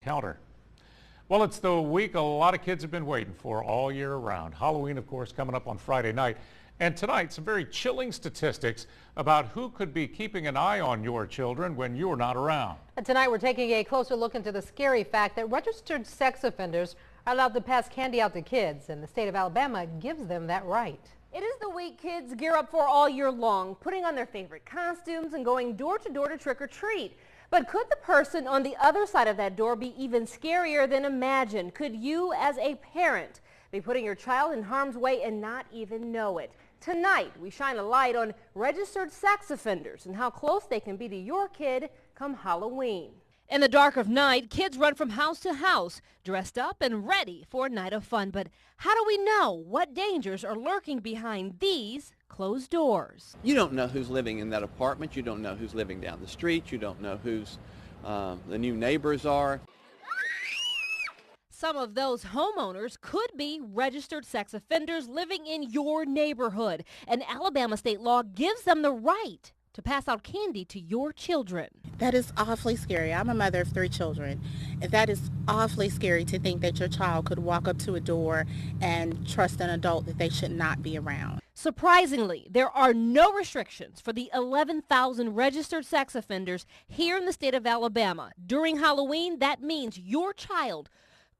counter. Well, it's the week a lot of kids have been waiting for all year round. Halloween, of course, coming up on Friday night. And tonight, some very chilling statistics about who could be keeping an eye on your children when you're not around. And tonight, we're taking a closer look into the scary fact that registered sex offenders are allowed to pass candy out to kids, and the state of Alabama gives them that right. It is the week kids gear up for all year long, putting on their favorite costumes and going door to door to trick or treat. But could the person on the other side of that door be even scarier than imagined? Could you, as a parent, be putting your child in harm's way and not even know it? Tonight, we shine a light on registered sex offenders and how close they can be to your kid come Halloween. In the dark of night, kids run from house to house, dressed up and ready for a night of fun. But how do we know what dangers are lurking behind these closed doors? You don't know who's living in that apartment. You don't know who's living down the street. You don't know who's the new neighbors are. Some of those homeowners could be registered sex offenders living in your neighborhood. And Alabama state law gives them the right to pass out candy to your children. That is awfully scary. I'm a mother of 3 children, and that is awfully scary to think that your child could walk up to a door and trust an adult that they should not be around. Surprisingly, there are no restrictions for the 11,000 registered sex offenders here in the state of Alabama. During Halloween, that means your child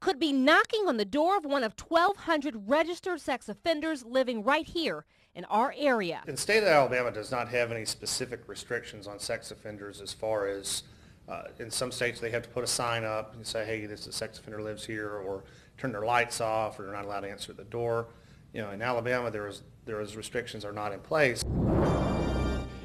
could be knocking on the door of one of 1,200 registered sex offenders living right here in our area. The state of Alabama does not have any specific restrictions on sex offenders as far as in some states they have to put a sign up and say, hey, this sex offender lives here, or turn their lights off, or they're not allowed to answer the door. You know, in Alabama, those restrictions are not in place.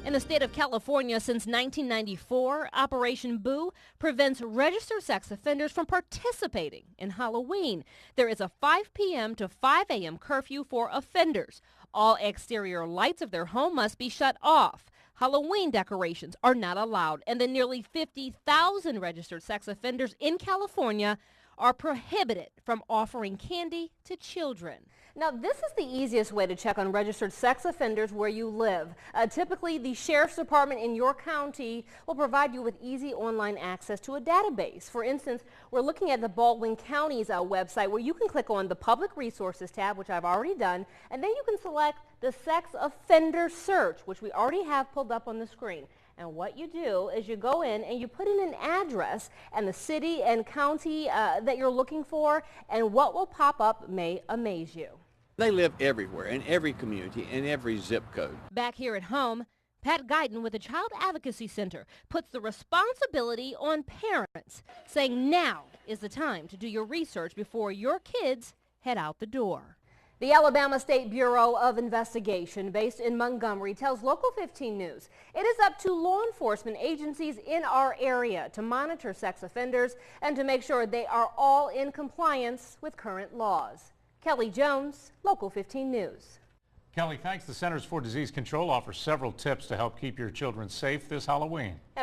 In the state of California, since 1994, Operation Boo prevents registered sex offenders from participating in Halloween. There is a 5 p.m. to 5 a.m. curfew for offenders. All exterior lights of their home must be shut off. Halloween decorations are not allowed, and the nearly 50,000 registered sex offenders in California are prohibited from offering candy to children. Now, this is the easiest way to check on registered sex offenders where you live. Typically, the sheriff's department in your county will provide you with easy online access to a database. For instance, we're looking at the Baldwin County's website, where you can click on the Public Resources tab, which I've already done, and then you can select the Sex Offender Search, which we already have pulled up on the screen. And what you do is you go in and you put in an address and the city and county that you're looking for, and what will pop up may amaze you. They live everywhere, in every community, in every zip code. Back here at home, Pat Guyton with the Child Advocacy Center puts the responsibility on parents, saying now is the time to do your research before your kids head out the door. The Alabama State Bureau of Investigation, based in Montgomery, tells Local 15 News it is up to law enforcement agencies in our area to monitor sex offenders and to make sure they are all in compliance with current laws. Kelly Jones, Local 15 News. Kelly, thanks. The Centers for Disease Control offers several tips to help keep your children safe this Halloween.